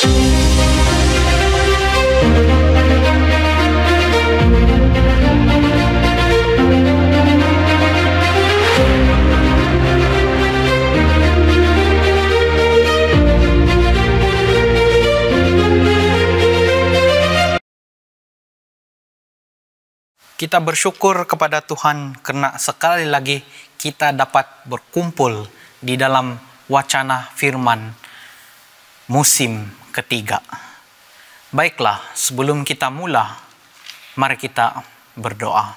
Kita bersyukur kepada Tuhan karena sekali lagi kita dapat berkumpul di dalam wacana firman musim ketiga. Baiklah, sebelum kita mula, mari kita berdoa.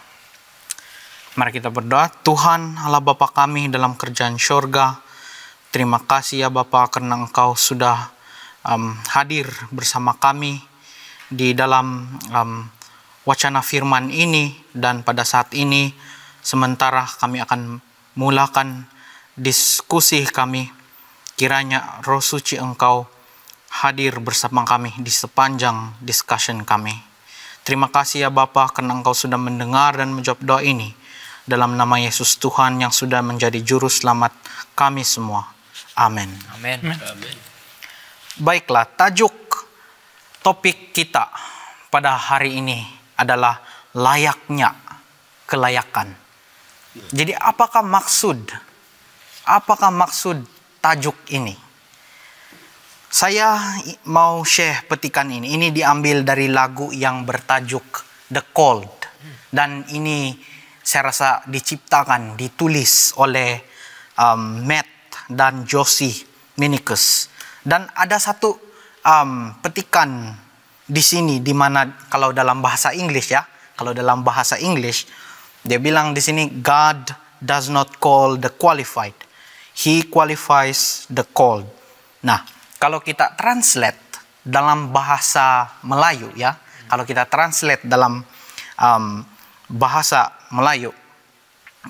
Mari kita berdoa. Tuhan Allah Bapa kami dalam kerjaan syurga, terima kasih ya Bapa karena Engkau sudah hadir bersama kami di dalam wacana firman ini, dan pada saat ini sementara kami akan mulakan diskusi kami, kiranya Roh Suci Engkau hadir bersama kami di sepanjang discussion kami. Terima kasih ya Bapa karena Engkau sudah mendengar dan menjawab doa ini, dalam nama Yesus Tuhan yang sudah menjadi juru selamat kami semua. Amin. Amin. Baiklah, tajuk topik kita pada hari ini adalah layaknya kelayakan. Jadi apakah maksud tajuk ini? Saya mau share petikan ini. Ini diambil dari lagu yang bertajuk The Called. Dan ini saya rasa ditulis oleh Matt dan Josie Minikus. Dan ada satu petikan di sini, di mana kalau dalam bahasa Inggris dia bilang di sini, God does not call the qualified, He qualifies the called. Nah, kalau kita translate dalam bahasa Melayu ya, kalau kita translate dalam bahasa Melayu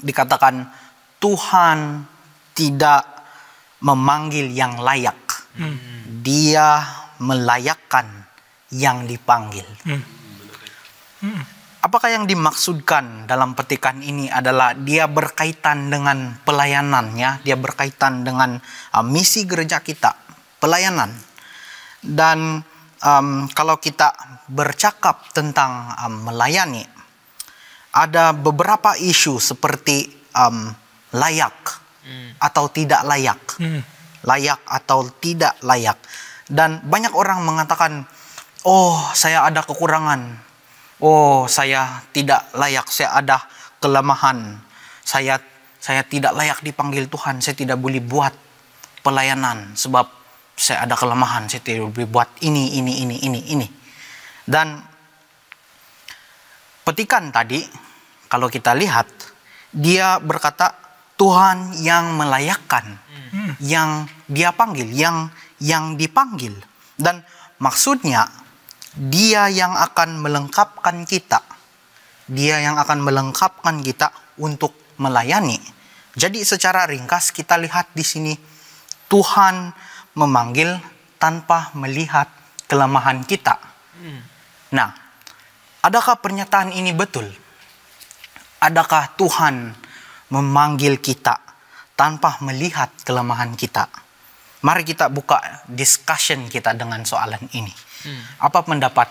dikatakan Tuhan tidak memanggil yang layak, Dia melayakkan yang dipanggil. Apakah yang dimaksudkan dalam petikan ini adalah dia berkaitan dengan pelayanannya, dia berkaitan dengan misi gereja kita, pelayanan. Dan kalau kita bercakap tentang melayani, ada beberapa isu seperti layak atau tidak layak, layak atau tidak layak. Dan banyak orang mengatakan, oh, saya ada kekurangan. Oh, saya tidak layak. Saya ada kelemahan. Saya tidak layak dipanggil Tuhan. Saya tidak boleh buat pelayanan sebab saya ada kelemahan. Saya tidak boleh buat ini. Dan petikan tadi, kalau kita lihat, dia berkata Tuhan yang melayakkan, yang Dia panggil, yang dipanggil. Dan maksudnya, Dia yang akan melengkapkan kita. Dia yang akan melengkapkan kita untuk melayani. Jadi secara ringkas kita lihat di sini, Tuhan memanggil tanpa melihat kelemahan kita. Nah, adakah pernyataan ini betul? Adakah Tuhan memanggil kita tanpa melihat kelemahan kita? Mari kita buka discussion kita dengan soalan ini. Apa pendapat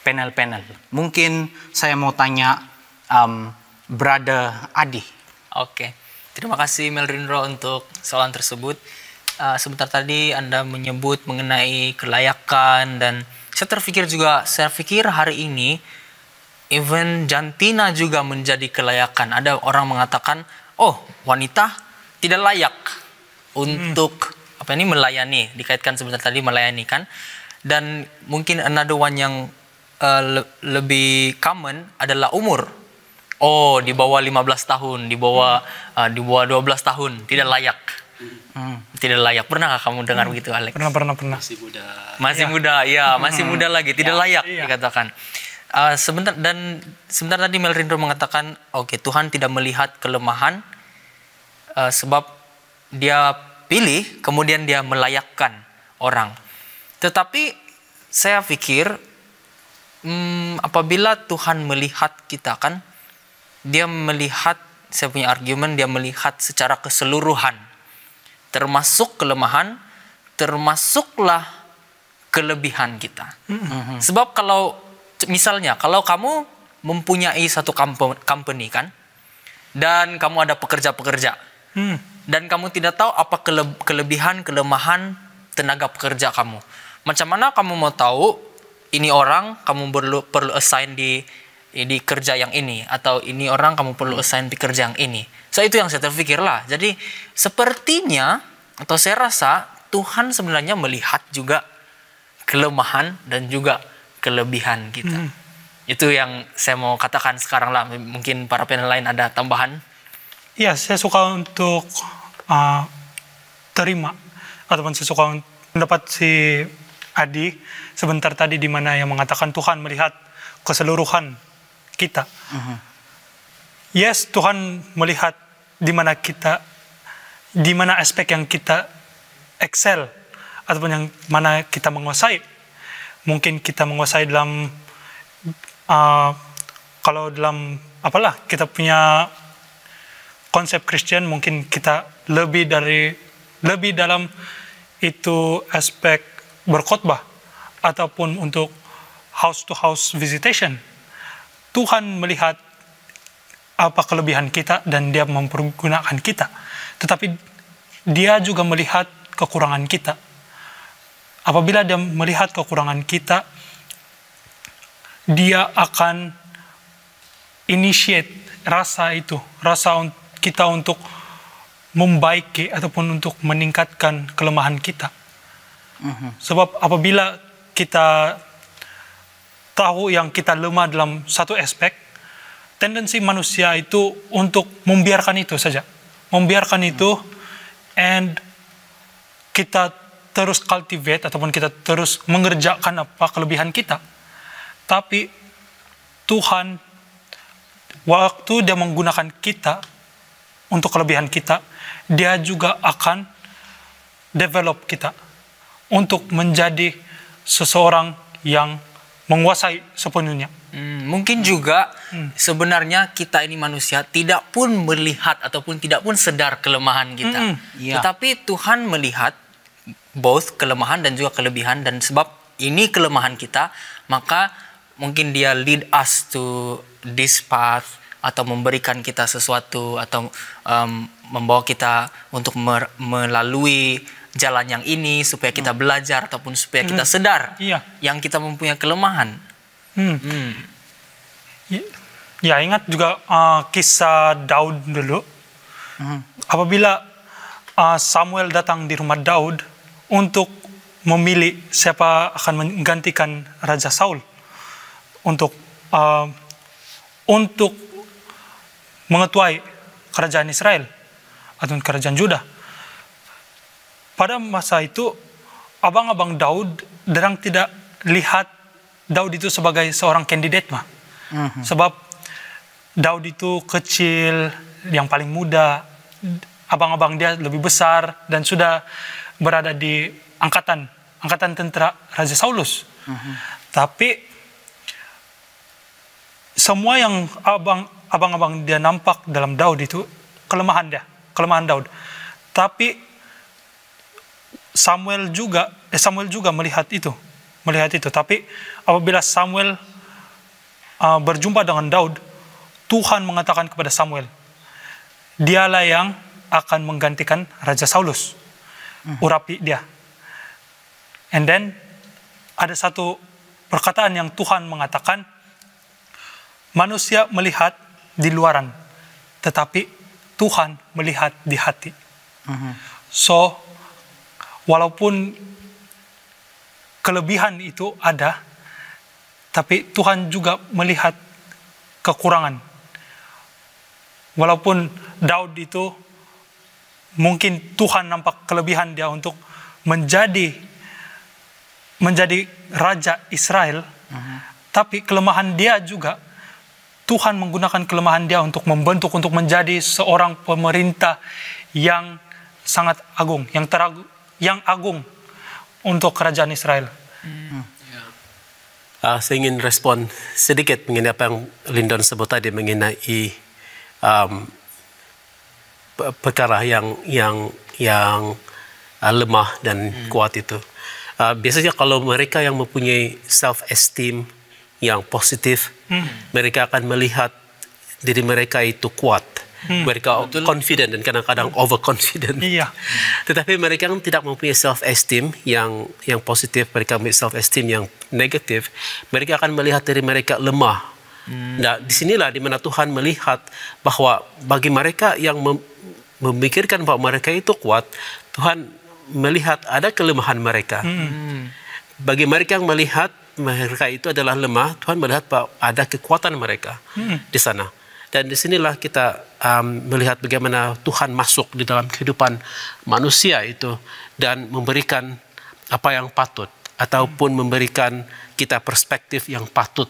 panel-panel? Mungkin saya mau tanya Brother Adi. Oke, terima kasih Melrindro untuk soalan tersebut. Sebentar tadi Anda menyebut mengenai kelayakan, dan saya pikir hari ini even jantina juga menjadi kelayakan. Ada orang mengatakan, oh, wanita tidak layak untuk melayani, dikaitkan sebentar tadi melayani kan. Dan mungkin another one yang lebih common adalah umur. Oh, di bawah 15 tahun, di bawah 12 tahun tidak layak. Tidak layak. Pernahkah kamu dengar begitu, Alex? Pernah. Masih muda, masih muda lagi, tidak layak dikatakan. Sebentar tadi Melrindro mengatakan, oke, Tuhan tidak melihat kelemahan sebab Dia pilih, kemudian Dia melayakkan orang. Tetapi saya pikir apabila Tuhan melihat kita kan, Dia melihat, saya punya argumen, Dia melihat secara keseluruhan, termasuk kelemahan, termasuklah kelebihan kita. Sebab kalau misalnya kalau kamu mempunyai satu company kan, dan kamu ada pekerja-pekerja, dan kamu tidak tahu apa kelebihan, kelemahan tenaga pekerja kamu. Macam mana kamu mau tahu ini orang kamu perlu assign di kerja yang ini, atau ini orang kamu perlu assign di kerja yang ini. So itu yang saya terpikir lah. Jadi sepertinya atau saya rasa Tuhan sebenarnya melihat juga kelemahan dan juga kelebihan kita. Itu yang saya mau katakan sekarang lah. Mungkin para panel lain ada tambahan. Iya, saya suka untuk terima ataupun saya suka mendapat si Adi sebentar tadi di mana yang mengatakan Tuhan melihat keseluruhan kita. Yes, Tuhan melihat di mana aspek yang kita excel ataupun yang mana kita menguasai. Mungkin kita menguasai dalam kalau dalam kita punya konsep Kristen, mungkin kita lebih dalam itu aspek berkhotbah ataupun untuk house to house visitation. Tuhan melihat apa kelebihan kita dan dia mempergunakan kita, tetapi dia juga melihat kekurangan kita. Apabila dia melihat kekurangan kita, dia akan initiate rasa kita untuk membaiki ataupun untuk meningkatkan kelemahan kita. Sebab apabila kita tahu yang kita lemah dalam satu aspek, tendensi manusia itu untuk membiarkan itu saja. Membiarkan itu, and kita terus cultivate ataupun kita terus mengerjakan apa kelebihan kita. Tapi Tuhan, waktu dia menggunakan kita untuk kelebihan kita, dia juga akan develop kita untuk menjadi seseorang yang menguasai sepenuhnya. Mungkin juga sebenarnya kita ini manusia tidak pun melihat ataupun tidak pun sadar kelemahan kita. Tetapi Tuhan melihat both kelemahan dan juga kelebihan, dan sebab ini kelemahan kita, maka mungkin dia lead us to this path, atau memberikan kita sesuatu, atau membawa kita untuk melalui jalan yang ini supaya kita belajar ataupun supaya kita sadar yang kita mempunyai kelemahan. Ya, ingat juga kisah Daud dulu. Apabila Samuel datang di rumah Daud untuk memilih siapa akan menggantikan Raja Saul untuk mengetuai kerajaan Israel atau kerajaan Juda. Pada masa itu, abang-abang Daud derang tidak lihat Daud itu sebagai seorang kandidat mah. Sebab Daud itu kecil, yang paling muda, abang-abang dia lebih besar dan sudah berada di angkatan tentara Raja Saulus. Tapi semua yang abang-abang dia nampak dalam Daud itu kelemahan Daud. Tapi Samuel juga melihat itu. Tapi apabila Samuel berjumpa dengan Daud, Tuhan mengatakan kepada Samuel, dialah yang akan menggantikan Raja Saulus. Urapi dia. And then ada satu perkataan yang Tuhan mengatakan, manusia melihat di luaran, tetapi Tuhan melihat di hati. So, walaupun kelebihan itu ada, tapi Tuhan juga melihat kekurangan. Walaupun Daud itu mungkin Tuhan nampak kelebihan dia untuk menjadi raja Israel, tapi kelemahan dia juga Tuhan menggunakan kelemahan dia untuk membentuk, untuk menjadi seorang pemerintah yang sangat agung, yang agung untuk kerajaan Israel. Saya ingin respon sedikit mengenai apa yang Lyndon sebut tadi mengenai perkara yang lemah dan kuat itu. Biasanya kalau mereka yang mempunyai self-esteem yang positif, mereka akan melihat diri mereka itu kuat. Mereka confident dan kadang-kadang overconfident. Iya. Tetapi mereka yang tidak mempunyai self-esteem yang positif, mereka mempunyai self-esteem yang negatif, mereka akan melihat diri mereka lemah. Nah, disinilah di mana Tuhan melihat bahwa bagi mereka yang memikirkan bahwa mereka itu kuat, Tuhan melihat ada kelemahan mereka. Bagi mereka yang melihat mereka itu adalah lemah, Tuhan melihat bahwa ada kekuatan mereka di sana. Dan disinilah kita melihat bagaimana Tuhan masuk di dalam kehidupan manusia itu dan memberikan apa yang patut ataupun memberikan kita perspektif yang patut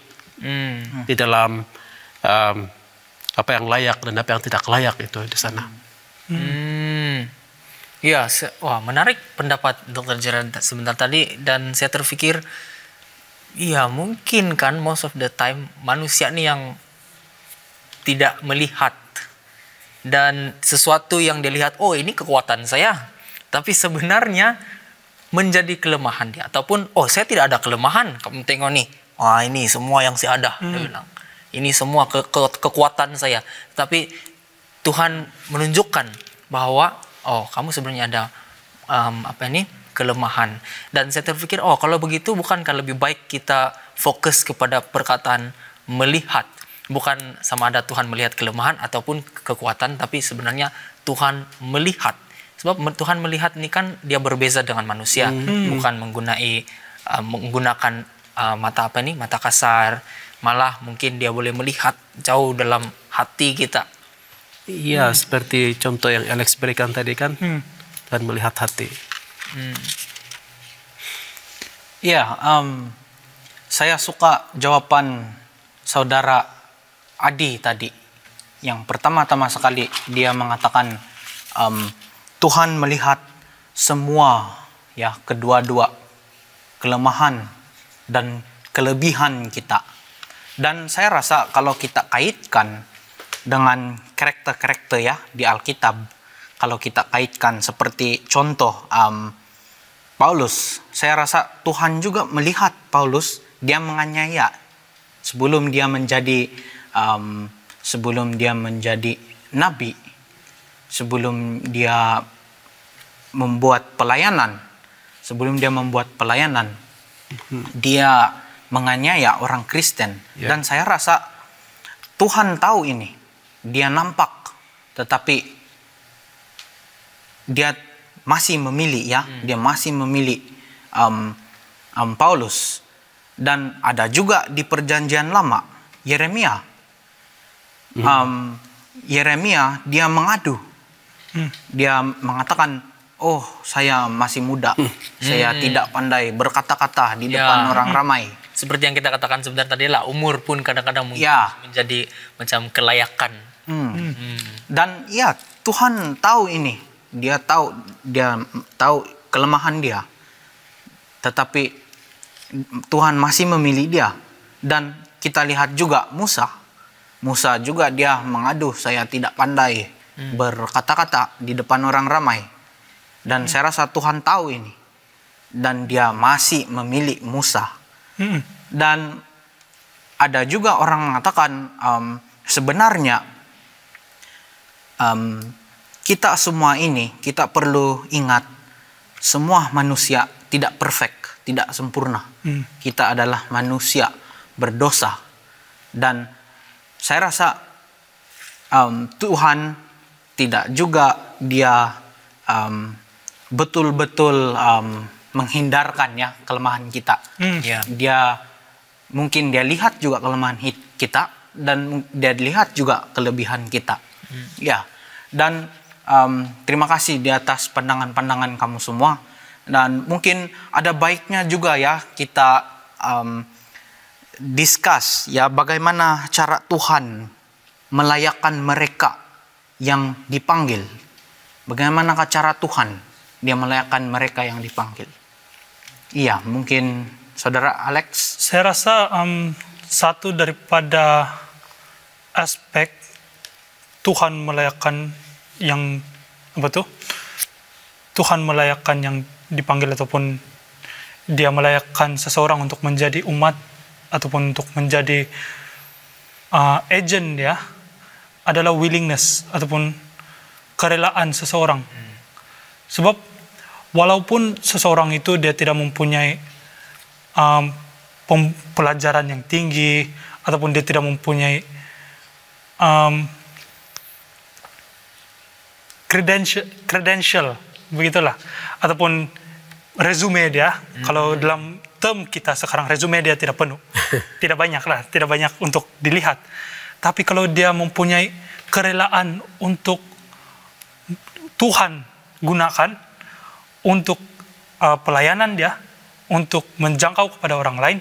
di dalam apa yang layak dan apa yang tidak layak itu di sana. Ya, wah menarik pendapat Dr. Gerard sebentar tadi, dan saya terpikir, iya mungkin kan most of the time manusia nih yang tidak melihat dan sesuatu yang dilihat, oh ini kekuatan saya, tapi sebenarnya menjadi kelemahan dia, ataupun oh saya tidak ada kelemahan, kamu tengok nih, wah ini semua yang saya ada, dia bilang, ini semua kekuatan saya, tapi Tuhan menunjukkan bahwa oh kamu sebenarnya ada kelemahan. Dan saya terpikir, oh kalau begitu bukankah lebih baik kita fokus kepada perkataan melihat, bukan sama ada Tuhan melihat kelemahan ataupun kekuatan, tapi sebenarnya Tuhan melihat. Sebab Tuhan melihat ini kan dia berbeza dengan manusia, bukan menggunakan mata kasar, malah mungkin dia boleh melihat jauh dalam hati kita. Iya, seperti contoh yang Alex berikan tadi kan, dan melihat hati. Ya, saya suka jawaban saudara Adi tadi. Yang pertama-tama sekali dia mengatakan Tuhan melihat semua, ya, kedua-dua kelemahan dan kelebihan kita. Dan saya rasa kalau kita kaitkan dengan karakter-karakter ya di Alkitab, kalau kita kaitkan seperti contoh Paulus, saya rasa Tuhan juga melihat Paulus, dia menganiaya sebelum dia menjadi nabi, sebelum dia membuat pelayanan, dia menganiaya orang Kristen. Dan saya rasa Tuhan tahu ini. Dia nampak, tetapi dia masih memilih ya, dia masih memilih Paulus. Dan ada juga di Perjanjian Lama Yeremia. Yeremia dia mengadu, dia mengatakan, oh saya masih muda, saya tidak pandai berkata-kata di depan orang ramai. Seperti yang kita katakan sebentar tadi lah, umur pun kadang-kadang mungkin menjadi macam kelayakan. Dan ya Tuhan tahu ini, dia tahu kelemahan dia, tetapi Tuhan masih memilih dia. Dan kita lihat juga Musa juga dia mengadu, saya tidak pandai berkata-kata di depan orang ramai. Dan saya rasa Tuhan tahu ini, dan dia masih memilih Musa. Dan ada juga orang mengatakan sebenarnya kita semua ini, kita perlu ingat semua manusia tidak perfect, tidak sempurna. Kita adalah manusia berdosa. Dan saya rasa Tuhan tidak juga dia betul-betul menghindarkan ya kelemahan kita. Dia mungkin dia lihat juga kelemahan kita, dan dia lihat juga kelebihan kita. Ya, dan terima kasih di atas pandangan-pandangan kamu semua. Dan mungkin ada baiknya juga ya kita discuss ya bagaimana cara Tuhan melayakkan mereka yang dipanggil. Bagaimanakah cara Tuhan dia melayakkan mereka yang dipanggil? Iya, mungkin saudara Alex. Saya rasa satu daripada aspek Tuhan melayakkan yang Tuhan melayakkan yang dipanggil ataupun dia melayakkan seseorang untuk menjadi umat ataupun untuk menjadi agent dia adalah willingness ataupun kerelaan seseorang. Sebab walaupun seseorang itu dia tidak mempunyai pelajaran yang tinggi ataupun dia tidak mempunyai credential begitulah, ataupun resume dia, kalau dalam term kita sekarang resume dia tidak penuh, tidak banyak untuk dilihat. Tapi kalau dia mempunyai kerelaan untuk Tuhan gunakan untuk pelayanan dia, untuk menjangkau kepada orang lain,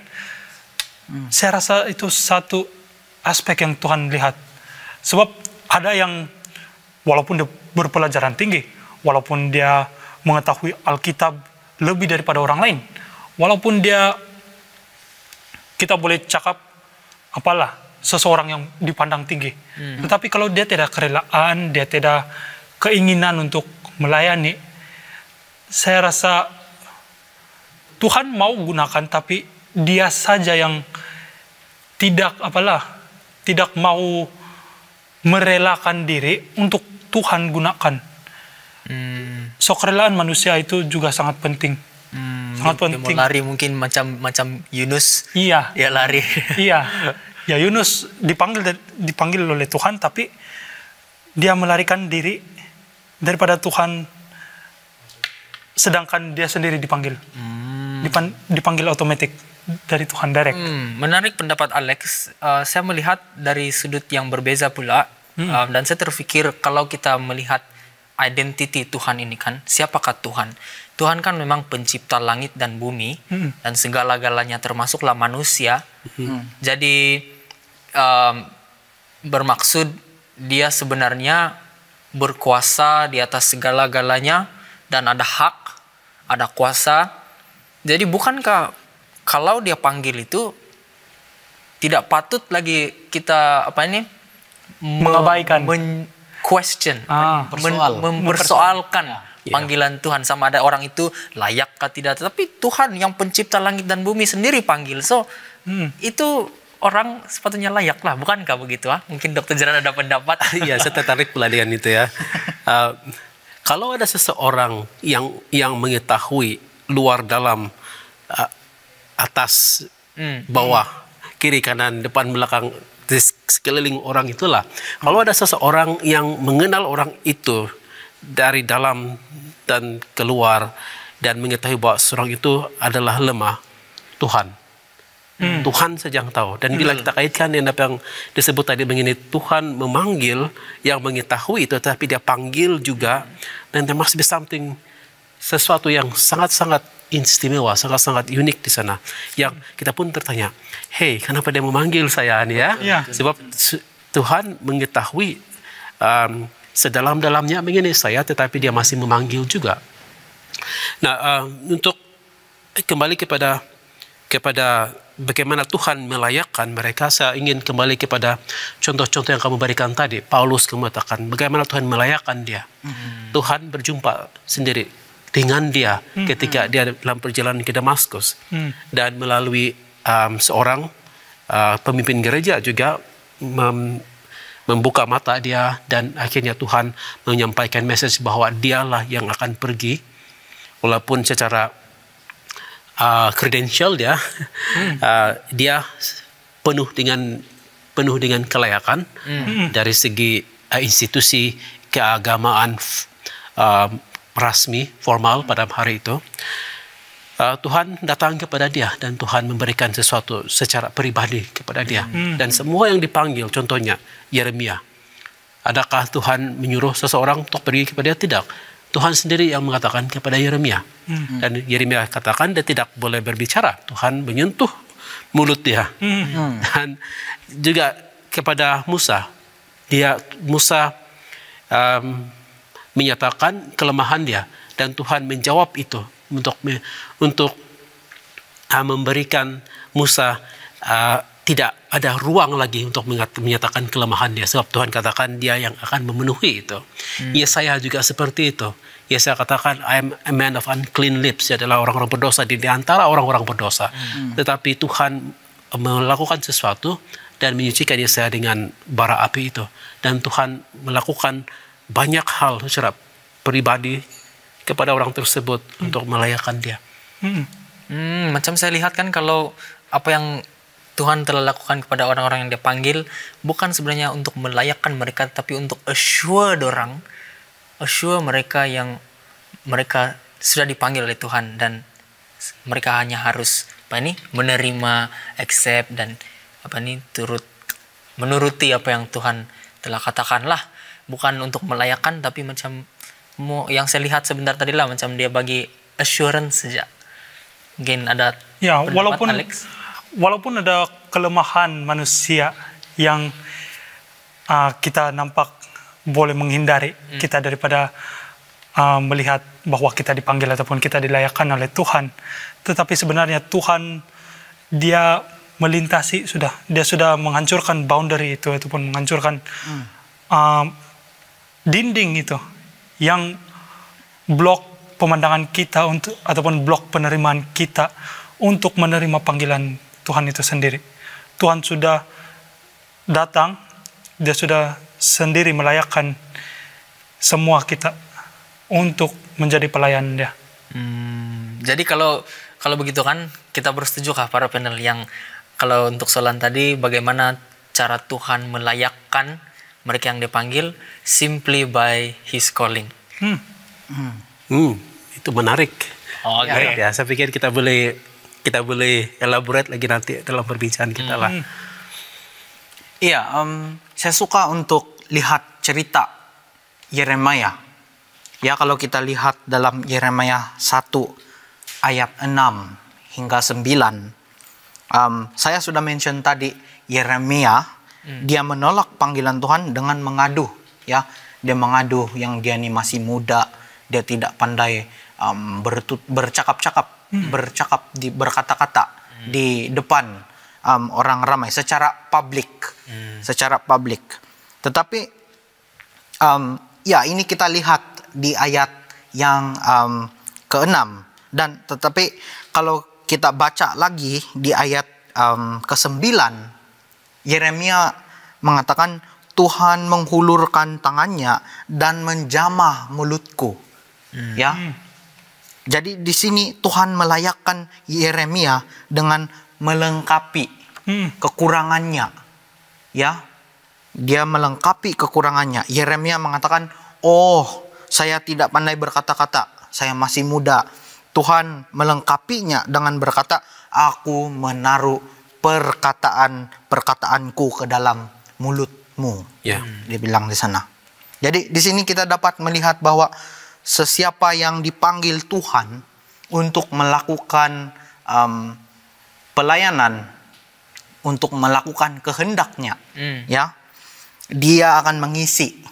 saya rasa itu satu aspek yang Tuhan lihat. Sebab ada yang walaupun dia berpelajaran tinggi, walaupun dia mengetahui Alkitab lebih daripada orang lain, walaupun dia, kita boleh cakap apalah, seseorang yang dipandang tinggi, tetapi kalau dia tidak kerelaan, dia tidak keinginan untuk melayani, saya rasa Tuhan mau gunakan, tapi dia saja yang tidak mau merelakan diri untuk Tuhan gunakan. So kerelaan manusia itu juga sangat penting. Sangat penting. Dia mau lari mungkin macam Yunus. Iya. Dia lari. Iya. Ya Yunus dipanggil oleh Tuhan, tapi dia melarikan diri daripada Tuhan, sedangkan dia sendiri dipanggil. Dipanggil otomatis dari Tuhan direct. Menarik pendapat Alex. Saya melihat dari sudut yang berbeza pula. Dan saya terpikir kalau kita melihat identity Tuhan ini kan, siapakah Tuhan? Tuhan kan memang pencipta langit dan bumi dan segala-galanya, termasuklah manusia. Jadi bermaksud dia sebenarnya berkuasa di atas segala-galanya dan ada hak, ada kuasa. Jadi bukankah kalau dia panggil itu tidak patut lagi kita mengabaikan, question, mempersoalkan panggilan Tuhan, sama ada orang itu layakkah tidak? Tapi Tuhan yang pencipta langit dan bumi sendiri panggil, so itu orang sepatutnya layak lah, bukankah begitu? Mungkin Dr. Jeran ada pendapat? Iya, saya tertarik pula dengan itu ya. Kalau ada seseorang yang mengetahui luar dalam, atas, bawah, kiri kanan, depan belakang, di sekeliling orang itulah. Kalau ada seseorang yang mengenal orang itu dari dalam dan keluar dan mengetahui bahwa seorang itu adalah lemah, Tuhan. Tuhan saja yang tahu. Dan bila kita kaitkan dengan apa yang disebut tadi mengenai Tuhan memanggil, yang mengetahui itu, tapi dia panggil juga, dan there must be something, sesuatu yang sangat-sangat istimewa, sangat-sangat unik di sana. Yang kita pun tertanya, hey, kenapa dia memanggil saya nih ya? Sebab Tuhan mengetahui sedalam-dalamnya mengenai saya, tetapi dia masih memanggil juga. Nah, untuk kembali kepada bagaimana Tuhan melayakkan mereka, saya ingin kembali kepada contoh-contoh yang kamu berikan tadi. Paulus mengatakan bagaimana Tuhan melayakkan dia. Tuhan berjumpa sendiri dengan dia ketika dia dalam perjalanan ke Damaskus, dan melalui seorang pemimpin gereja juga membuka mata dia, dan akhirnya Tuhan menyampaikan message bahwa dialah yang akan pergi, walaupun secara credential dia dia penuh dengan kelayakan dari segi institusi keagamaan rasmi formal pada hari itu. Tuhan datang kepada dia dan Tuhan memberikan sesuatu secara pribadi kepada dia. Dan semua yang dipanggil, contohnya Yeremia, adakah Tuhan menyuruh seseorang untuk pergi kepada dia? Tidak. Tuhan sendiri yang mengatakan kepada Yeremia. Dan Yeremia katakan dia tidak boleh berbicara. Tuhan menyentuh mulut dia. Dan juga kepada Musa. Musa menyatakan kelemahan dia. Dan Tuhan menjawab itu untuk memberikan Musa tidak ada ruang lagi untuk menyatakan kelemahan dia. Sebab Tuhan katakan dia yang akan memenuhi itu. Yesaya juga seperti itu. Yesaya katakan, I am a man of unclean lips, dia adalah orang-orang berdosa di antara orang-orang berdosa. Tetapi Tuhan melakukan sesuatu dan menyucikan Yesaya dengan bara api itu. Dan Tuhan melakukan banyak hal secara pribadi kepada orang tersebut untuk melayakkan dia. Macam saya lihat kan kalau apa yang Tuhan telah lakukan kepada orang-orang yang dia panggil bukan sebenarnya untuk melayakkan mereka, tapi untuk assure mereka yang mereka sudah dipanggil oleh Tuhan dan mereka hanya harus menerima, accept dan turut menuruti apa yang Tuhan telah katakanlah, bukan untuk melayakkan tapi macam yang saya lihat sebentar tadi lah macam dia bagi assurance saja. Mungkin ada Ya, pendapat, Alex? walaupun ada kelemahan manusia yang kita nampak boleh menghindari kita daripada melihat bahwa kita dipanggil ataupun kita dilayakkan oleh Tuhan, tetapi sebenarnya Tuhan dia melintasi dia sudah menghancurkan boundary itu ataupun menghancurkan dinding itu yang blok pemandangan kita ataupun blok penerimaan kita untuk menerima panggilan Tuhan itu sendiri. Tuhan sudah datang, dia sudah sendiri melayakkan semua kita untuk menjadi pelayan dia. Jadi kalau begitu kan kita bersetujukah para panel yang kalau untuk soalan tadi bagaimana cara Tuhan melayakkan mereka yang dipanggil simply by His calling. Itu menarik. Oke. Ya, saya pikir kita boleh elaborate lagi nanti dalam perbincangan kita lah. Iya, saya suka untuk lihat cerita Yeremia. Ya, kalau kita lihat dalam Yeremia 1 ayat 6 hingga 9. Saya sudah mention tadi Yeremia, dia menolak panggilan Tuhan dengan mengadu. Ya, dia mengadu yang dia ini masih muda, dia tidak pandai bercakap-cakap, berkata-kata di depan orang ramai secara publik, Tetapi ya ini kita lihat di ayat yang ke-6 dan tetapi kalau kita baca lagi di ayat ke-9, Yeremia mengatakan Tuhan menghulurkan tangannya dan menjamah mulutku. Ya. Jadi di sini Tuhan melayakkan Yeremia dengan melengkapi kekurangannya. Ya. Dia melengkapi kekurangannya. Yeremia mengatakan, "Oh, saya tidak pandai berkata-kata. Saya masih muda." Tuhan melengkapinya dengan berkata, "Aku menaruh perkataanku ke dalam mulutmu." Ya. Dia bilang di sana. Jadi di sini kita dapat melihat bahwa sesiapa yang dipanggil Tuhan untuk melakukan pelayanan, untuk melakukan kehendaknya, ya, dia akan mengisi.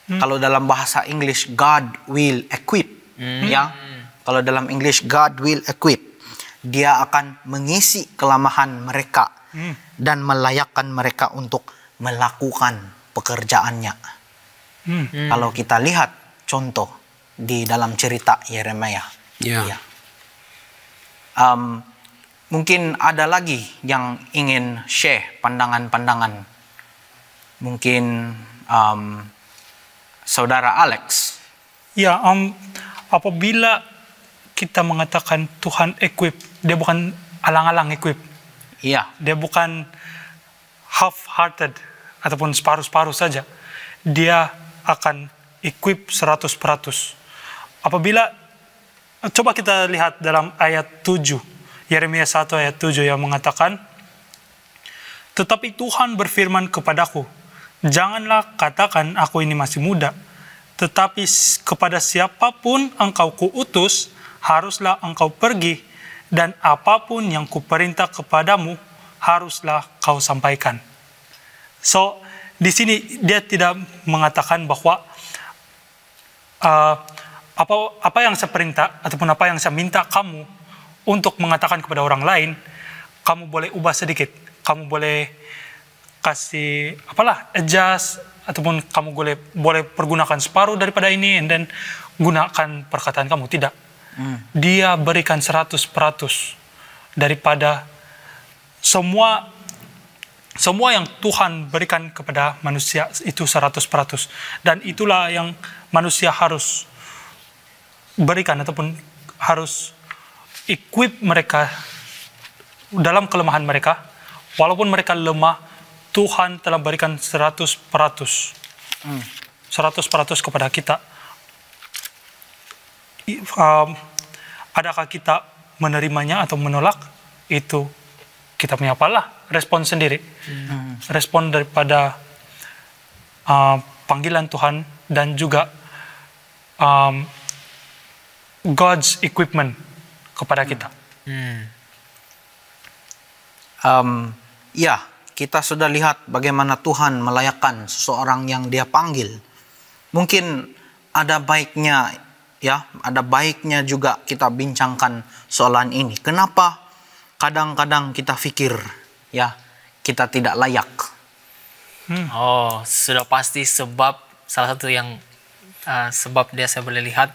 Kalau dalam bahasa English, God will equip, ya. Kalau dalam English, God will equip. Dia akan mengisi kelemahan mereka dan melayakkan mereka untuk melakukan pekerjaannya. Kalau kita lihat contoh di dalam cerita Yeremia. Ya. Mungkin ada lagi yang ingin share pandangan-pandangan. Mungkin saudara Alex. Ya, apabila kita mengatakan Tuhan equip, dia bukan alang-alang equip. Iya. Dia bukan half-hearted ataupun separuh-separuh saja. Dia akan equip 100%. Apabila, coba kita lihat dalam ayat 7, Yeremia 1 ayat 7 yang mengatakan, "Tetapi Tuhan berfirman kepadaku, janganlah katakan aku ini masih muda, tetapi kepada siapapun engkau kuutus, haruslah engkau pergi, dan apapun yang kuperintah kepadamu, haruslah kau sampaikan." So, di sini dia tidak mengatakan bahwa apa yang saya perintah ataupun apa yang saya minta kamu untuk mengatakan kepada orang lain, kamu boleh ubah sedikit, kamu boleh kasih adjust, ataupun kamu boleh pergunakan separuh daripada ini, and then gunakan perkataan kamu. Tidak. Dia berikan 100% daripada semua yang Tuhan berikan kepada manusia, itu 100%. Dan itulah yang manusia harus berikan, ataupun harus equip mereka dalam kelemahan mereka. Walaupun mereka lemah, Tuhan telah berikan 100%. 100% kepada kita. Adakah kita menerimanya atau menolak? Itu kita punya respon sendiri. Respon daripada panggilan Tuhan, dan juga God's equipment kepada kita. Ya, kita sudah lihat bagaimana Tuhan melayakkan seseorang yang Dia panggil. Mungkin ada baiknya juga kita bincangkan soalan ini. Kenapa kadang-kadang kita pikir kita tidak layak? Oh, sudah pasti salah satu yang sebab dia saya boleh lihat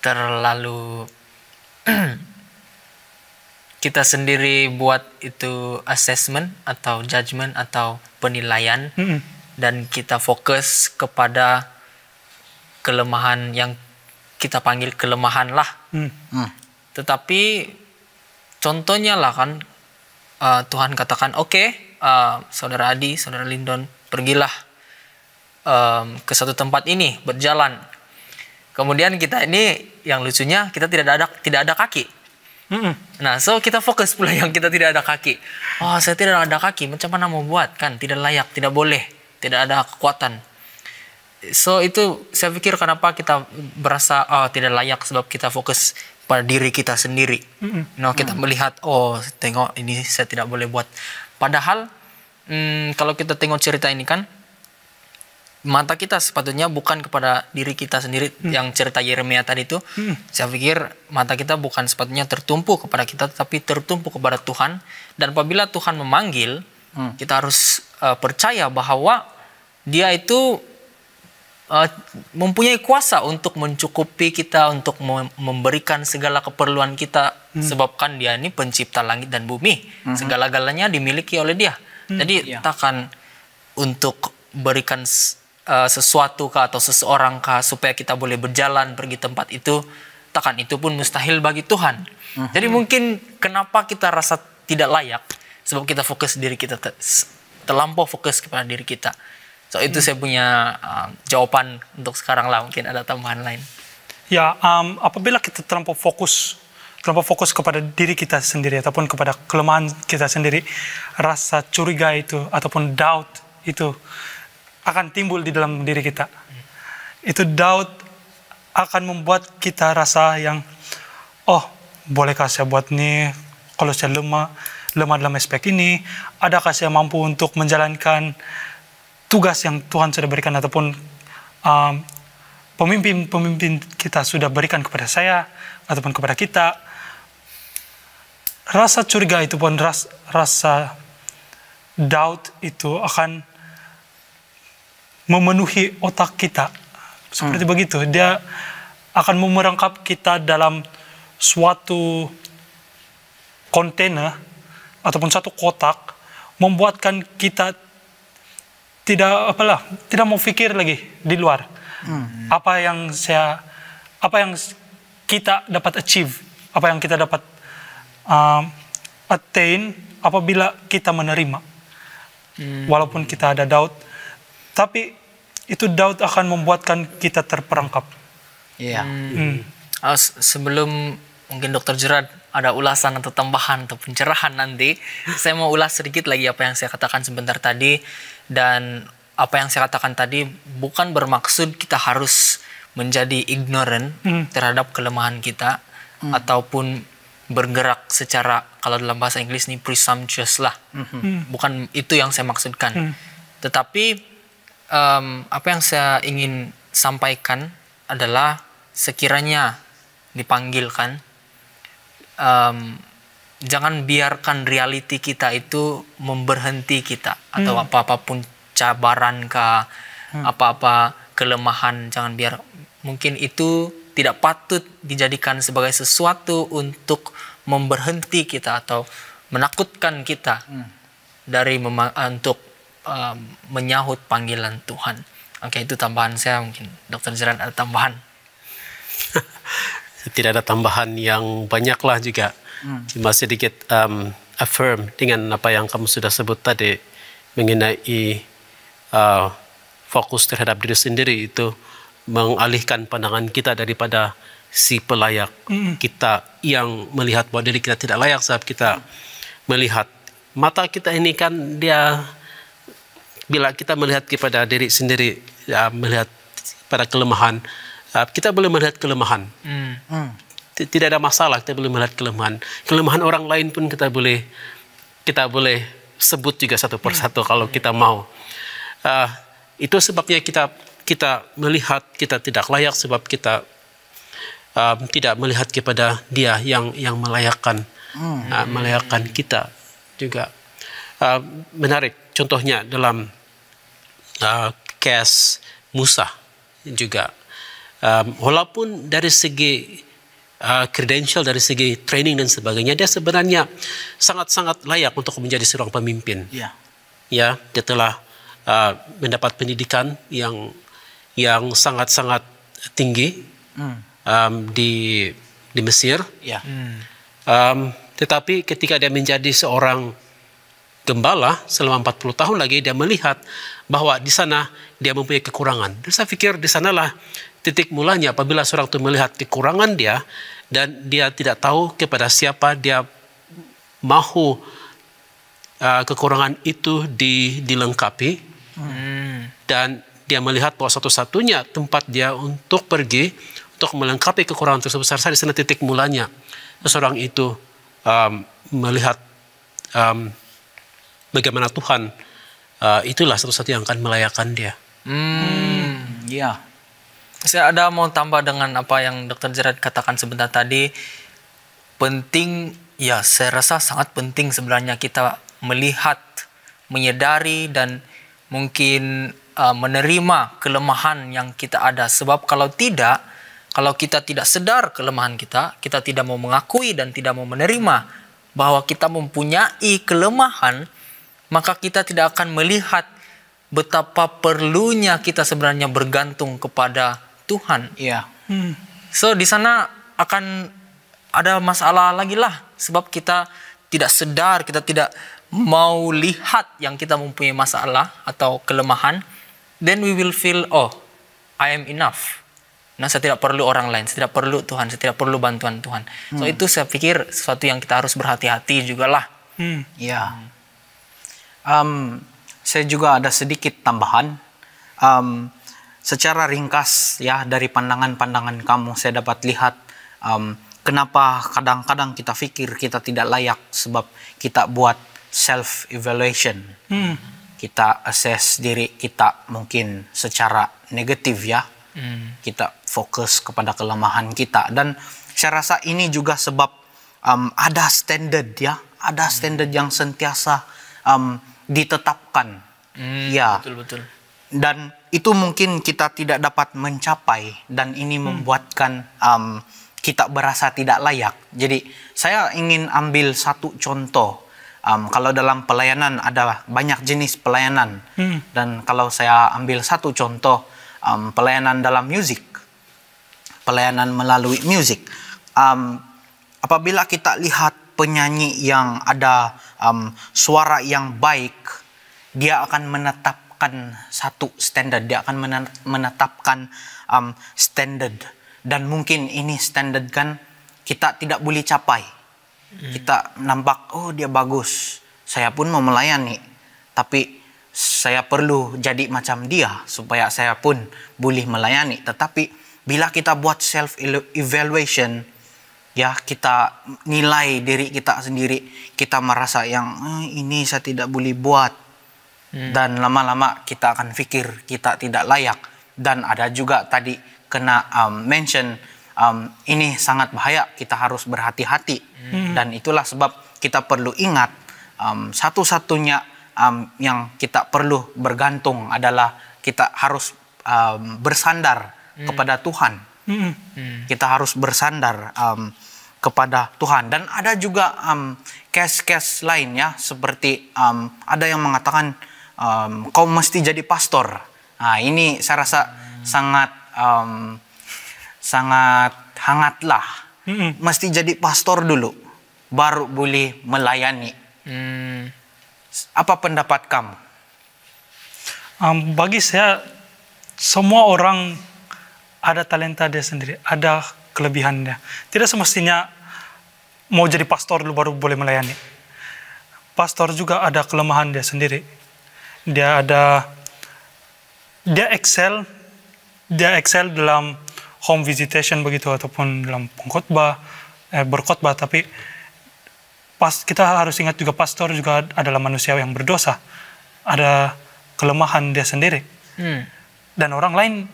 terlalu kita sendiri buat itu assessment atau judgment atau penilaian, dan kita fokus kepada kelemahan yang kita panggil kelemahan lah. Tetapi contohnya lah kan, Tuhan katakan, oke, saudara Adi, saudara Lindon, pergilah ke satu tempat ini, berjalan. Kemudian kita ini, yang lucunya, kita tidak ada kaki. Nah, so kita fokus pula yang kita tidak ada kaki. Oh, saya tidak ada kaki, macam mana mau buat? Kan tidak layak, tidak boleh, tidak ada kekuatan. So itu saya pikir kenapa kita berasa tidak layak, sebab kita fokus pada diri kita sendiri. Kita melihat, tengok ini saya tidak boleh buat. Padahal kalau kita tengok cerita ini kan, mata kita sepatutnya bukan kepada diri kita sendiri. Yang cerita Yeremia tadi itu, saya pikir mata kita bukan sepatutnya tertumpu kepada kita, tapi tertumpu kepada Tuhan. Dan apabila Tuhan memanggil, kita harus percaya bahwa Dia itu mempunyai kuasa untuk mencukupi kita, untuk memberikan segala keperluan kita, sebabkan Dia ini pencipta langit dan bumi. Segala-galanya dimiliki oleh Dia. Jadi takkan untuk berikan sesuatu atau seseorang supaya kita boleh berjalan pergi tempat itu, takkan itu pun mustahil bagi Tuhan. Jadi mungkin kenapa kita rasa tidak layak, sebab kita fokus diri kita, terlampau fokus kepada diri kita. So itu saya punya jawaban untuk sekarang lah. Mungkin ada tambahan lain. Ya, apabila kita terlampau fokus kepada diri kita sendiri ataupun kepada kelemahan kita sendiri, rasa curiga itu ataupun doubt itu akan timbul di dalam diri kita. Itu doubt akan membuat kita rasa yang, bolehkah saya buat ini? Kalau saya lemah dalam aspek ini, adakah saya mampu untuk menjalankan tugas yang Tuhan sudah berikan, ataupun pemimpin kita sudah berikan kepada saya ataupun kepada kita. Rasa curiga itu pun, rasa doubt itu akan memenuhi otak kita. Seperti begitu, dia akan memerangkap kita dalam suatu kontainer ataupun satu kotak, membuatkan kita tidak mau pikir lagi di luar. Apa yang kita dapat achieve, apa yang kita dapat attain apabila kita menerima. Walaupun kita ada doubt, tapi itu doubt akan membuatkan kita terperangkap. Iya. Sebelum mungkin Dr. Gerard ada ulasan atau tambahan atau pencerahan nanti, saya mau ulas sedikit lagi apa yang saya katakan sebentar tadi. Dan apa yang saya katakan tadi bukan bermaksud kita harus menjadi ignorant terhadap kelemahan kita, ataupun bergerak secara, kalau dalam bahasa Inggris ini presumptuous lah. Bukan itu yang saya maksudkan. Tetapi apa yang saya ingin sampaikan adalah sekiranya dipanggilkan, jangan biarkan reality kita itu memberhenti kita, atau apa-apapun cabaran kah, apa-apa kelemahan, jangan biar, mungkin itu tidak patut dijadikan sebagai sesuatu untuk memberhenti kita atau menakutkan kita dari untuk menyahut panggilan Tuhan. Oke, itu tambahan saya. Mungkin Dr. Gerard ada tambahan? Tidak ada tambahan yang banyak lah juga. Cuma sedikit affirm dengan apa yang kamu sudah sebut tadi mengenai fokus terhadap diri sendiri, itu mengalihkan pandangan kita daripada si pelayak. Kita yang melihat bahwa diri kita tidak layak, sebab kita melihat mata kita ini kan dia, bila kita melihat kepada diri sendiri, melihat pada kelemahan, kita boleh melihat kelemahan. Tidak ada masalah, kita boleh melihat kelemahan. Kelemahan orang lain pun kita boleh sebut juga satu persatu kalau kita mau. Itu sebabnya kita melihat kita tidak layak, sebab kita tidak melihat kepada Dia yang melayakkan kita juga. Menarik contohnya dalam case Musa juga. Walaupun dari segi credential, dari segi training dan sebagainya, dia sebenarnya sangat-sangat layak untuk menjadi seorang pemimpin. Ya, dia telah mendapat pendidikan yang sangat-sangat tinggi di Mesir. Tetapi ketika dia menjadi seorang gembala selama 40 tahun lagi, dia melihat bahwa di sana dia mempunyai kekurangan. Dan saya pikir di sanalah titik mulanya, apabila seorang itu melihat kekurangan dia dan dia tidak tahu kepada siapa dia mahu kekurangan itu dilengkapi, dan dia melihat bahwa satu-satunya tempat dia untuk pergi untuk melengkapi kekurangan tersebut, saya rasa di sana titik mulanya seorang itu melihat bagaimana Tuhan itulah satu-satu yang akan melayakkan dia. Saya ada mau tambah dengan apa yang Dr. Gerard katakan sebentar tadi. Penting, ya saya rasa sangat penting sebenarnya kita melihat, menyadari dan mungkin menerima kelemahan yang kita ada. Sebab kalau kita tidak sadar kelemahan kita tidak mau mengakui dan tidak mau menerima bahwa kita mempunyai kelemahan, maka kita tidak akan melihat betapa perlunya kita sebenarnya bergantung kepada Tuhan. So di sana akan ada masalah lagi lah, sebab kita tidak sadar, kita tidak mau lihat yang kita mempunyai masalah atau kelemahan. Then we will feel, oh, I am enough. Nah, saya tidak perlu orang lain, saya tidak perlu Tuhan, saya tidak perlu bantuan Tuhan. So itu saya pikir sesuatu yang kita harus berhati-hati juga lah. Saya juga ada sedikit tambahan. Secara ringkas ya, dari pandangan-pandangan kamu saya dapat lihat kenapa kadang-kadang kita pikir kita tidak layak, sebab kita buat self evaluation. Kita assess diri kita mungkin secara negatif ya. Kita fokus kepada kelemahan kita, dan saya rasa ini juga sebab ada standard ya, ada standard yang sentiasa ditetapkan. Betul. Dan itu mungkin kita tidak dapat mencapai, dan ini membuatkan kita berasa tidak layak. Jadi saya ingin ambil satu contoh. Kalau dalam pelayanan ada banyak jenis pelayanan, dan kalau saya ambil satu contoh, pelayanan dalam musik, pelayanan melalui musik. Apabila kita lihat penyanyi yang ada suara yang baik, dia akan menetapkan satu standar, dia akan menetapkan standard, dan mungkin ini standard kan kita tidak boleh capai. Kita nampak, oh dia bagus, saya pun mau melayani, tapi saya perlu jadi macam dia supaya saya pun boleh melayani. Tetapi bila kita buat self evaluation, ya kita nilai diri kita sendiri, kita merasa yang ini saya tidak boleh buat. Dan lama-lama kita akan pikir kita tidak layak. Dan ada juga tadi kena mention, ini sangat bahaya, kita harus berhati-hati. Dan itulah sebab kita perlu ingat satu-satunya yang kita perlu bergantung adalah kita harus bersandar kepada Tuhan. Kita harus bersandar kepada Tuhan. Dan ada juga case-case lainnya seperti ada yang mengatakan kau mesti jadi pastor. Nah, ini saya rasa sangat hangatlah. Mesti jadi pastor dulu, baru boleh melayani. Apa pendapat kamu? Bagi saya, semua orang ada talenta dia sendiri, ada kelebihannya. Tidak semestinya mau jadi pastor dulu baru boleh melayani. Pastor juga ada kelemahan dia sendiri. Dia excel dalam home visitation begitu, ataupun dalam berkhotbah, tapi kita harus ingat juga pastor juga adalah manusia yang berdosa, ada kelemahan dia sendiri. Dan orang lain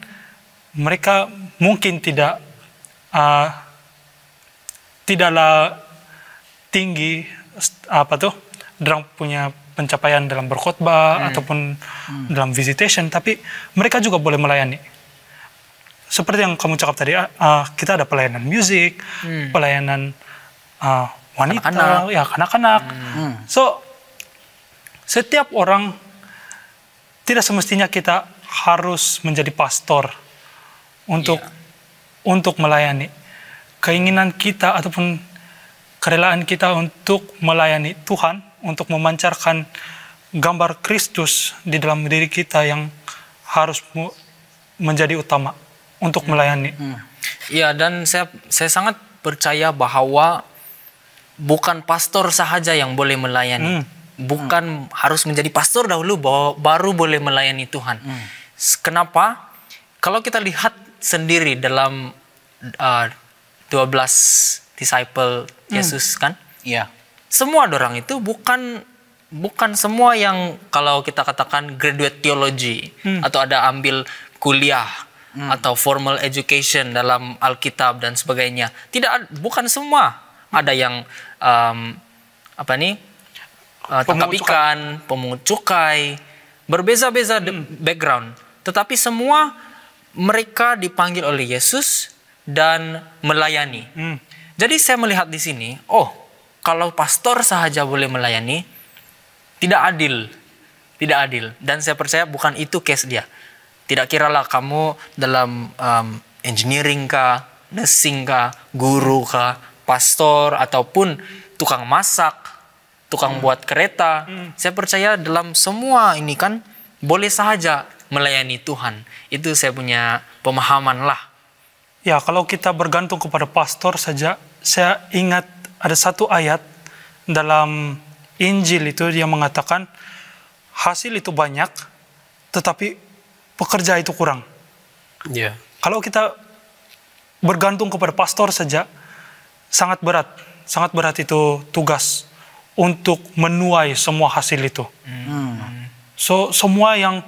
mereka mungkin tidaklah tinggi dalam punya pencapaian dalam berkhotbah ataupun dalam visitation, tapi mereka juga boleh melayani. Seperti yang kamu cakap tadi, kita ada pelayanan musik, pelayanan wanita, kanak-kanak. So, setiap orang tidak semestinya kita harus menjadi pastor untuk melayani. Keinginan kita ataupun kerelaan kita untuk melayani Tuhan, untuk memancarkan gambar Kristus di dalam diri kita yang harus menjadi utama untuk melayani. Ya, dan saya sangat percaya bahwa bukan pastor sahaja yang boleh melayani. Bukan harus menjadi pastor dahulu baru boleh melayani Tuhan. Kenapa? Kalau kita lihat sendiri dalam 12 disciple Yesus kan? Iya. Semua orang itu bukan semua yang kalau kita katakan graduate theology atau ada ambil kuliah atau formal education dalam Alkitab dan sebagainya. Bukan semua. Ada yang tangkap ikan, pemungut cukai, berbeza-beza background. Tetapi semua mereka dipanggil oleh Yesus dan melayani. Jadi saya melihat di sini, kalau pastor sahaja boleh melayani, tidak adil. Tidak adil. Dan saya percaya bukan itu case dia. Tidak kiralah kamu dalam engineering kah, nursing kah, guru kah, pastor, ataupun tukang masak, tukang buat kereta. Saya percaya dalam semua ini kan boleh sahaja melayani Tuhan. Itu saya punya pemahaman lah. Ya, kalau kita bergantung kepada pastor saja, saya ingat ada satu ayat dalam Injil itu yang mengatakan hasil itu banyak, tetapi pekerja itu kurang. Kalau kita bergantung kepada pastor saja, sangat berat itu tugas untuk menuai semua hasil itu. So, semua yang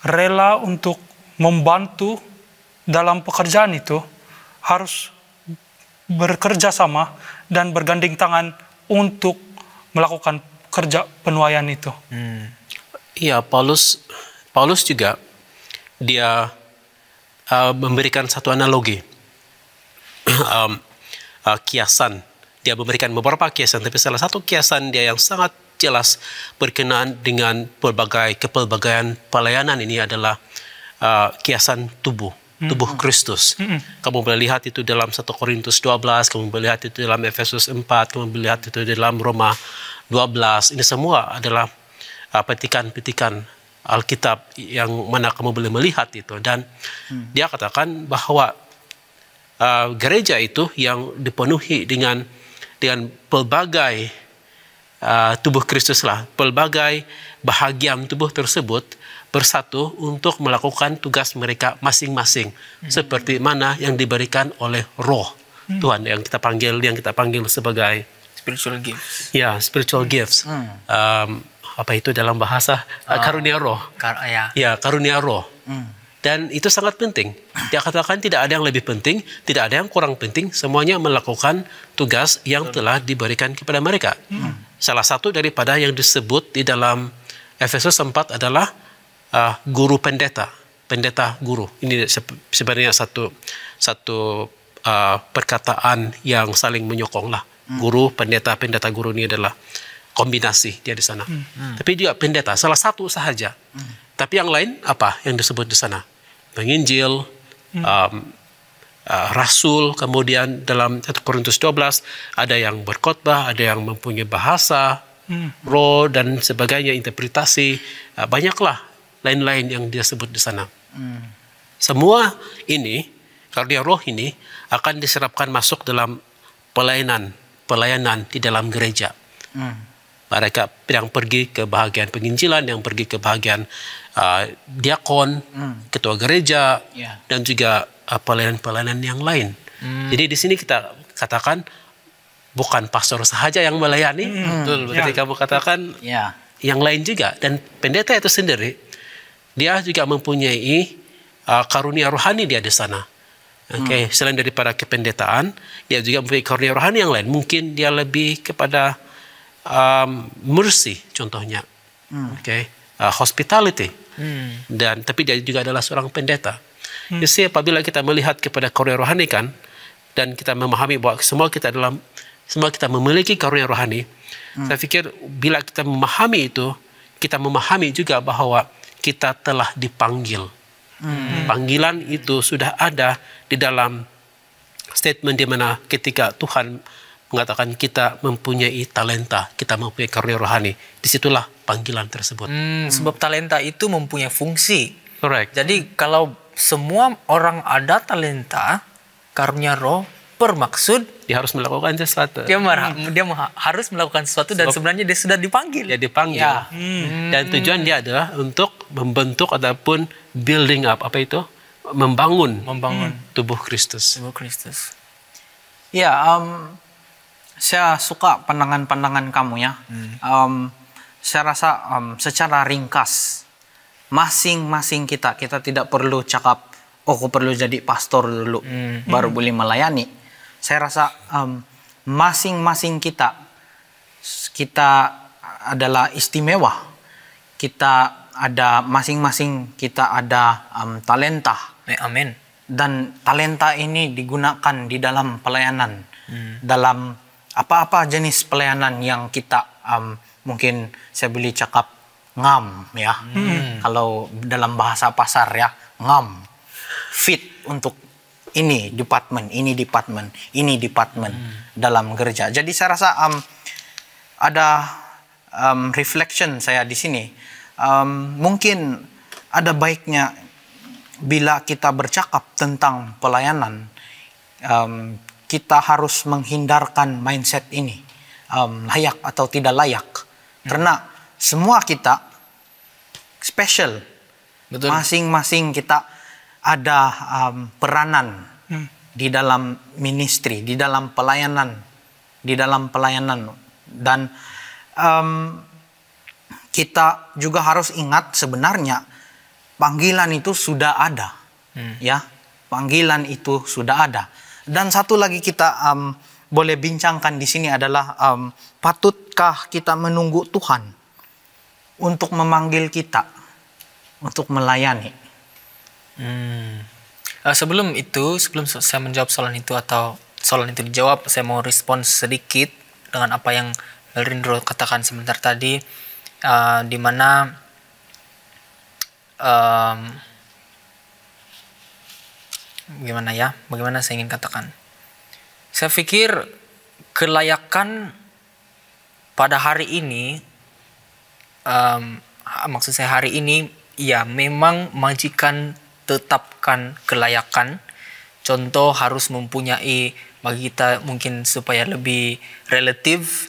rela untuk membantu dalam pekerjaan itu harus bekerja sama dan bergandeng tangan untuk melakukan kerja penuaian itu. Iya, Paulus juga dia memberikan satu analogi, kiasan. Dia memberikan beberapa kiasan, tapi salah satu kiasan dia yang sangat jelas berkenaan dengan kepelbagaian pelayanan ini adalah kiasan tubuh Kristus. Kamu boleh lihat itu dalam 1 Korintus 12, kamu boleh lihat itu dalam Efesus 4, kamu boleh lihat itu dalam Roma 12. Ini semua adalah petikan-petikan Alkitab yang mana kamu boleh melihat itu. Dan dia katakan bahwa gereja itu yang dipenuhi dengan pelbagai tubuh Kristus lah, pelbagai bahagian tubuh tersebut bersatu untuk melakukan tugas mereka masing-masing, seperti mana yang diberikan oleh Roh Tuhan yang kita panggil sebagai spiritual gifts. Ya, spiritual gifts. Apa itu dalam bahasa karunia Roh? Ya. Karunia Roh. Dan itu sangat penting. Dia katakan tidak ada yang lebih penting, tidak ada yang kurang penting, semuanya melakukan tugas yang telah diberikan kepada mereka. Salah satu daripada yang disebut di dalam Efesus 4 adalah guru pendeta, pendeta guru. Ini sebenarnya satu perkataan yang saling menyokong lah. Guru, pendeta, pendeta guru ini adalah kombinasi dia di sana. Tapi dia pendeta, salah satu sahaja. Tapi yang lain apa yang disebut di sana? Penginjil, rasul, kemudian dalam 1 Korintus 12 ada yang berkhotbah, ada yang mempunyai bahasa, roh dan sebagainya, interpretasi, banyaklah lain-lain yang dia sebut di sana. Semua ini, karena roh ini akan diserapkan masuk dalam pelayanan di dalam gereja. Mereka yang pergi ke bahagian penginjilan, yang pergi ke bahagian diakon, ketua gereja, dan juga pelayanan-pelayanan yang lain. Jadi di sini kita katakan bukan pastor sahaja yang melayani, betul. Ketika kamu katakan yang lain juga. Dan pendeta itu sendiri, dia juga mempunyai karunia rohani dia di sana. Selain daripada kependetaan, dia juga mempunyai karunia rohani yang lain. Mungkin dia lebih kepada mercy contohnya, hospitality, dan tapi dia juga adalah seorang pendeta. Jadi apabila kita melihat kepada karunia rohani kan, dan kita memahami bahwa semua kita memiliki karunia rohani, saya pikir bila kita memahami itu, kita memahami juga bahwa kita telah dipanggil. Panggilan itu sudah ada di dalam statement di mana ketika Tuhan mengatakan kita mempunyai talenta, kita mempunyai karunia rohani. Disitulah panggilan tersebut. Sebab talenta itu mempunyai fungsi. Correct. Jadi kalau semua orang ada talenta, karunia roh bermaksud dia harus melakukan sesuatu. Dia harus melakukan sesuatu dan sebenarnya dia sudah dipanggil. Dia dipanggil. Dan tujuan dia adalah untuk membentuk ataupun building up, apa itu? Membangun tubuh Kristus. Tubuh Kristus. Ya, saya suka pandangan-pandangan kamu ya. Saya rasa secara ringkas, masing-masing kita tidak perlu cakap, oh aku perlu jadi pastor dulu, baru boleh melayani. Saya rasa masing-masing kita adalah istimewa. Masing-masing kita ada talenta. Amin. Dan talenta ini digunakan di dalam pelayanan, dalam apa-apa jenis pelayanan yang kita mungkin saya boleh cakap ngam ya. Kalau dalam bahasa pasar ya, ngam. Fit untuk ini department dalam gereja. Jadi saya rasa ada reflection saya di sini. Mungkin ada baiknya bila kita bercakap tentang pelayanan, kita harus menghindarkan mindset ini, layak atau tidak layak. Karena semua kita special. Betul. Masing-masing kita ada peranan di dalam ministry, di dalam pelayanan, dan kita juga harus ingat sebenarnya panggilan itu sudah ada, ya, panggilan itu sudah ada. Dan satu lagi kita boleh bincangkan di sini adalah patutkah kita menunggu Tuhan untuk memanggil kita untuk melayani? Sebelum saya menjawab soalan itu atau soalan itu dijawab, saya mau respons sedikit dengan apa yang Melrindro katakan sebentar tadi, di mana bagaimana saya ingin katakan. Saya pikir kelayakan pada hari ini, maksud saya hari ini, ya memang majikan tetapkan kelayakan. Contoh harus mempunyai, bagi kita mungkin supaya lebih relatif,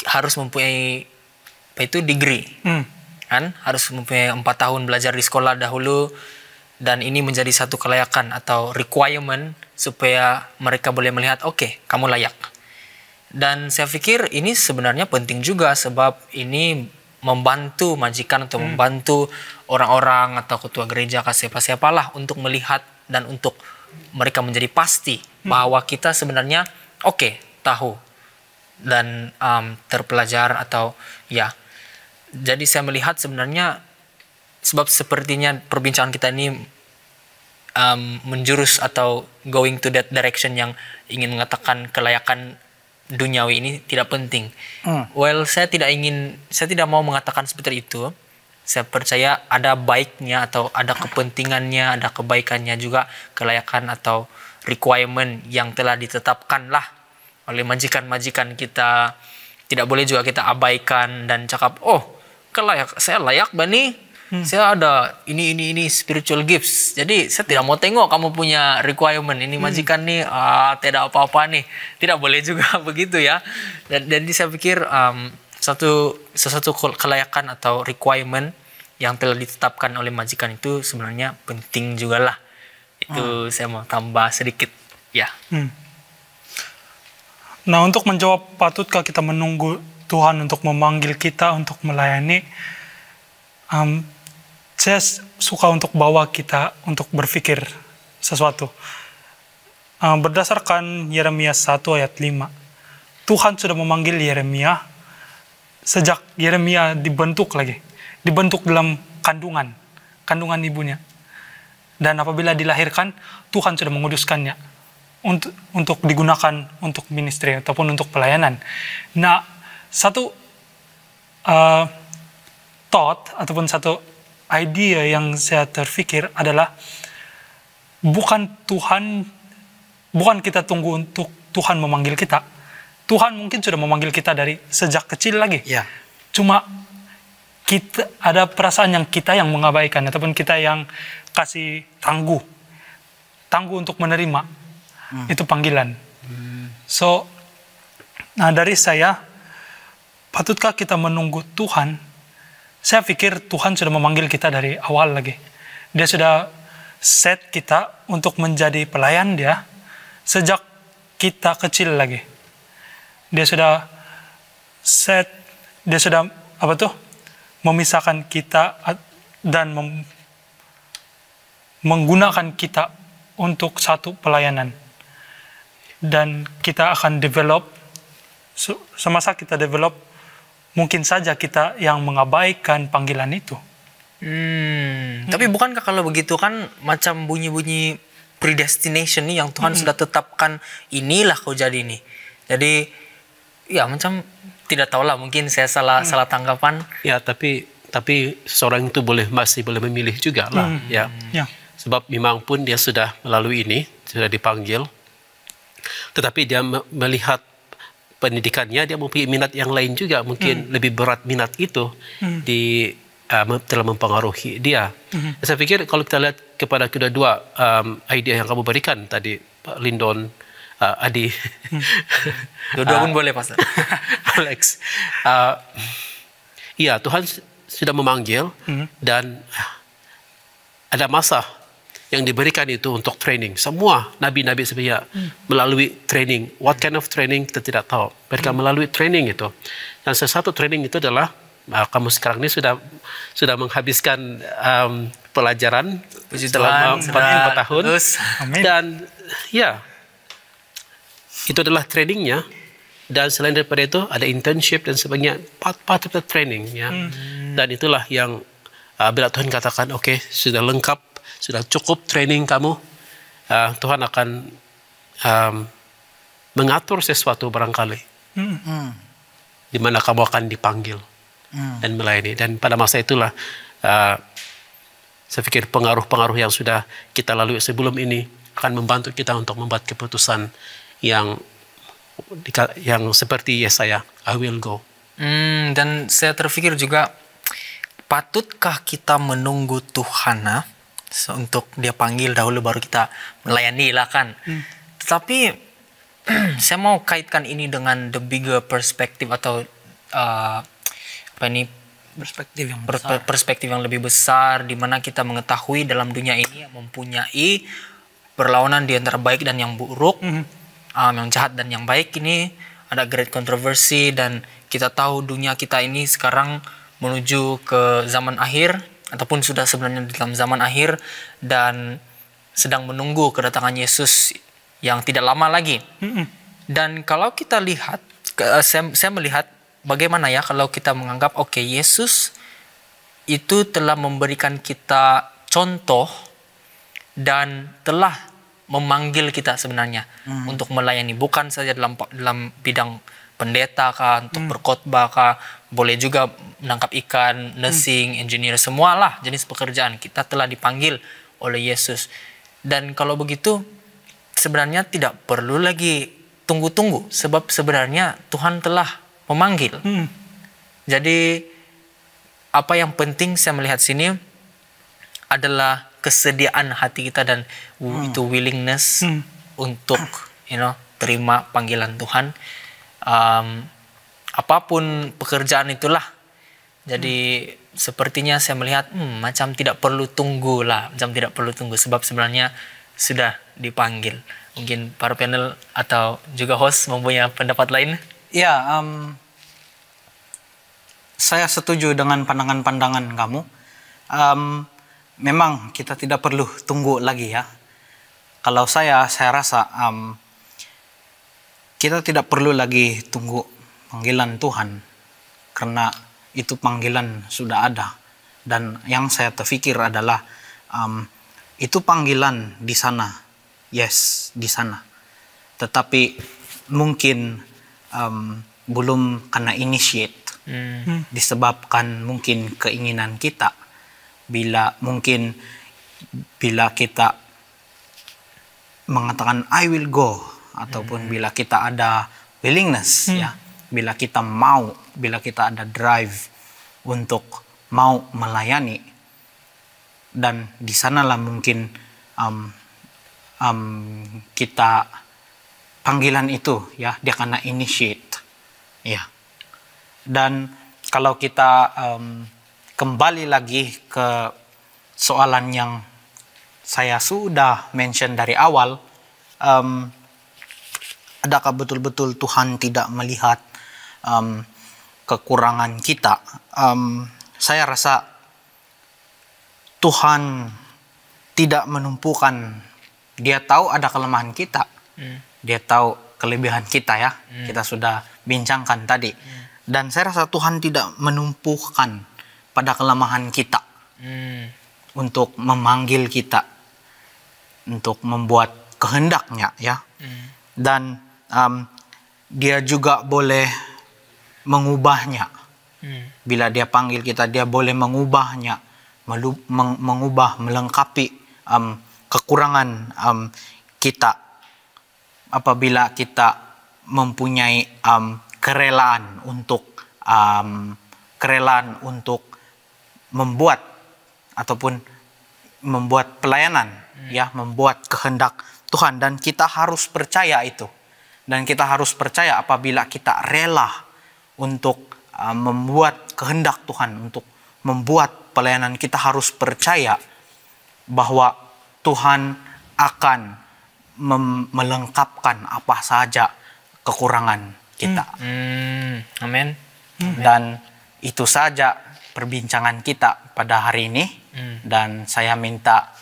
harus mempunyai apa itu degree, kan? Harus mempunyai 4 tahun belajar di sekolah dahulu, dan ini menjadi satu kelayakan atau requirement supaya mereka boleh melihat, oke, kamu layak. Dan saya pikir ini sebenarnya penting juga sebab ini membantu majikan atau membantu orang-orang atau ketua gereja siapa-siapalah untuk melihat dan untuk mereka menjadi pasti bahwa kita sebenarnya tahu dan terpelajar atau ya. Jadi saya melihat sebenarnya sebab sepertinya perbincangan kita ini menjurus atau going to that direction yang ingin mengatakan kelayakan duniawi ini tidak penting. Well, saya tidak mau mengatakan seperti itu. Saya percaya ada baiknya atau ada kepentingannya, ada kebaikannya juga kelayakan atau requirement yang telah ditetapkan lah oleh majikan-majikan kita. Tidak boleh juga kita abaikan dan cakap, saya layak bani. Saya ada ini spiritual gifts. Jadi saya tidak mau tengok kamu punya requirement. Ini majikan nih tidak apa-apa nih. Tidak boleh juga begitu ya. Dan jadi saya pikir sesuatu kelayakan atau requirement yang telah ditetapkan oleh majikan itu sebenarnya penting juga lah. Itu saya mau tambah sedikit ya. Nah, untuk menjawab patutkah kita menunggu Tuhan untuk memanggil kita untuk melayani, saya suka untuk bawa kita untuk berpikir sesuatu. Berdasarkan Yeremia 1 ayat 5, Tuhan sudah memanggil Yeremia sejak Yeremia dibentuk dalam kandungan ibunya. Dan apabila dilahirkan, Tuhan sudah menguduskannya untuk digunakan untuk ministry ataupun untuk pelayanan. Nah, satu thought ataupun satu idea yang saya terpikir adalah bukan kita tunggu untuk Tuhan memanggil kita. Tuhan mungkin sudah memanggil kita dari sejak kecil lagi. Ya. Cuma kita ada perasaan yang kita yang mengabaikan ataupun kita yang kasih tangguh untuk menerima itu panggilan. So, nah dari saya, patutkah kita menunggu Tuhan? Saya pikir Tuhan sudah memanggil kita dari awal lagi. Dia sudah set kita untuk menjadi pelayan Dia sejak kita kecil lagi. Dia sudah memisahkan kita dan menggunakan kita untuk satu pelayanan. Dan kita akan develop, semasa kita develop, mungkin saja kita yang mengabaikan panggilan itu. Tapi bukankah kalau begitu kan macam bunyi-bunyi predestination nih yang Tuhan sudah tetapkan, inilah kau jadi nih. Jadi ya macam tidak tahulah, mungkin saya salah tanggapan. Ya, tapi seorang itu masih boleh memilih juga lah ya. Sebab memang pun dia sudah melalui ini, sudah dipanggil. Tetapi dia melihat pendidikannya, dia mempunyai minat yang lain juga, mungkin lebih berat minat itu telah mempengaruhi dia. Saya pikir kalau kita lihat kepada kedua-dua idea yang kamu berikan tadi, Pak Lindon, Adi, dua-dua pun boleh, Pastor. Alex, iya, Tuhan sudah memanggil dan ada masa yang diberikan itu untuk training. Semua nabi-nabi sebenarnya melalui training. What kind of training kita tidak tahu. Mereka melalui training itu. Dan salah satu training itu adalah kamu sekarang ini sudah menghabiskan pelajaran selama 4 tahun. Dan ya, itu adalah trainingnya. Dan selain daripada itu ada internship dan sebagainya, part of the training ya. Dan itulah yang bila Tuhan katakan sudah lengkap, sudah cukup training kamu, Tuhan akan mengatur sesuatu barangkali di mana kamu akan dipanggil dan melayani. Dan pada masa itulah saya pikir pengaruh-pengaruh yang sudah kita lalui sebelum ini akan membantu kita untuk membuat keputusan yang seperti Yesaya, I will go. Dan saya terpikir juga, patutkah kita menunggu Tuhan untuk dia panggil dahulu baru kita melayani lah kan. Tetapi saya mau kaitkan ini dengan the bigger perspective atau perspektif yang lebih besar, di mana kita mengetahui dalam dunia ini mempunyai perlawanan di antara baik dan yang buruk, yang jahat dan yang baik. Ini ada great controversy, dan kita tahu dunia kita ini sekarang menuju ke zaman akhir ataupun sudah sebenarnya di dalam zaman akhir dan sedang menunggu kedatangan Yesus yang tidak lama lagi. Dan kalau kita lihat, saya melihat bagaimana ya kalau kita menganggap oke, Yesus itu telah memberikan kita contoh dan telah memanggil kita sebenarnya untuk melayani, bukan saja dalam bidang pendeta kah, untuk berkhotbah kah, boleh juga menangkap ikan, nursing, engineer, semualah jenis pekerjaan kita telah dipanggil oleh Yesus. Dan kalau begitu sebenarnya tidak perlu lagi tunggu-tunggu, sebab sebenarnya Tuhan telah memanggil. Jadi apa yang penting saya melihat sini adalah kesediaan hati kita dan itu willingness untuk terima panggilan Tuhan. Apapun pekerjaan itulah. Jadi sepertinya saya melihat macam tidak perlu tunggu lah, macam tidak perlu tunggu sebab sebenarnya sudah dipanggil. Mungkin para panel atau juga host mempunyai pendapat lain? Ya, saya setuju dengan pandangan-pandangan kamu. Memang kita tidak perlu tunggu lagi ya. Kalau saya rasa kita tidak perlu lagi tunggu panggilan Tuhan karena itu panggilan sudah ada. Dan yang saya terfikir adalah itu panggilan di sana, yes, di sana. Tetapi mungkin belum kena initiate, disebabkan mungkin keinginan kita. Bila kita mengatakan I will go, ataupun bila kita ada willingness, ya, bila kita ada drive untuk mau melayani, dan di sanalah mungkin kita panggilan itu ya dia kena initiate, ya. Dan kalau kita kembali lagi ke soalan yang saya sudah mention dari awal, adakah betul-betul Tuhan tidak melihat kekurangan kita? Saya rasa Tuhan tidak menumpukan. Dia tahu ada kelemahan kita, dia tahu kelebihan kita ya. Kita sudah bincangkan tadi. Dan saya rasa Tuhan tidak menumpukan pada kelemahan kita untuk memanggil kita, untuk membuat kehendaknya ya. Dan dia juga boleh mengubahnya. Bila dia panggil kita, dia boleh mengubahnya, mengubah, melengkapi kekurangan kita apabila kita mempunyai kerelaan untuk membuat ataupun membuat pelayanan, ya, membuat kehendak Tuhan. Dan kita harus percaya itu. Dan kita harus percaya apabila kita rela untuk membuat kehendak Tuhan, untuk membuat pelayanan, kita harus percaya bahwa Tuhan akan melengkapkan apa saja kekurangan kita. Amin. Dan itu saja perbincangan kita pada hari ini. Dan saya minta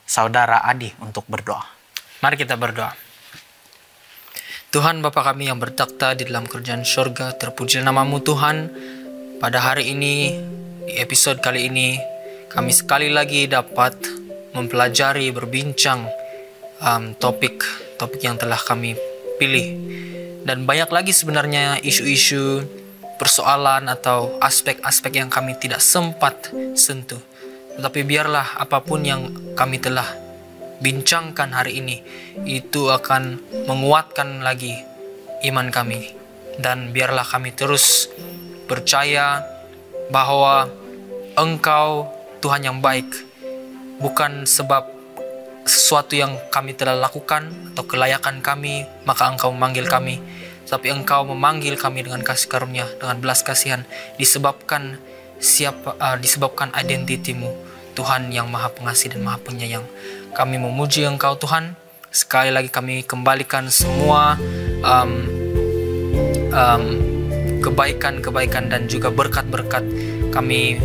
Saudara Adi untuk berdoa. Mari kita berdoa. Tuhan Bapa kami yang bertakhta di dalam kerajaan surga, terpuji nama-Mu Tuhan. Pada hari ini, di episode kali ini, kami sekali lagi dapat mempelajari, berbincang topik yang telah kami pilih. Dan banyak lagi sebenarnya isu-isu, persoalan atau aspek-aspek yang kami tidak sempat sentuh. Tetapi biarlah apapun yang kami telah bincangkan hari ini, itu akan menguatkan lagi iman kami. Dan biarlah kami terus percaya bahwa Engkau Tuhan yang baik, bukan sebab sesuatu yang kami telah lakukan atau kelayakan kami maka Engkau memanggil kami, tapi Engkau memanggil kami dengan kasih karunia, dengan belas kasihan, disebabkan identitimu, Tuhan yang maha pengasih dan maha penyayang. Kami memuji Engkau Tuhan. Sekali lagi kami kembalikan semua kebaikan-kebaikan dan juga berkat-berkat. Kami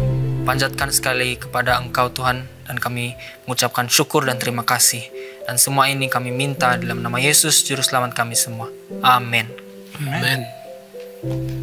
panjatkan sekali kepada Engkau Tuhan, dan kami mengucapkan syukur dan terima kasih. Dan semua ini kami minta dalam nama Yesus Juru Selamat kami semua. Amin. Amen.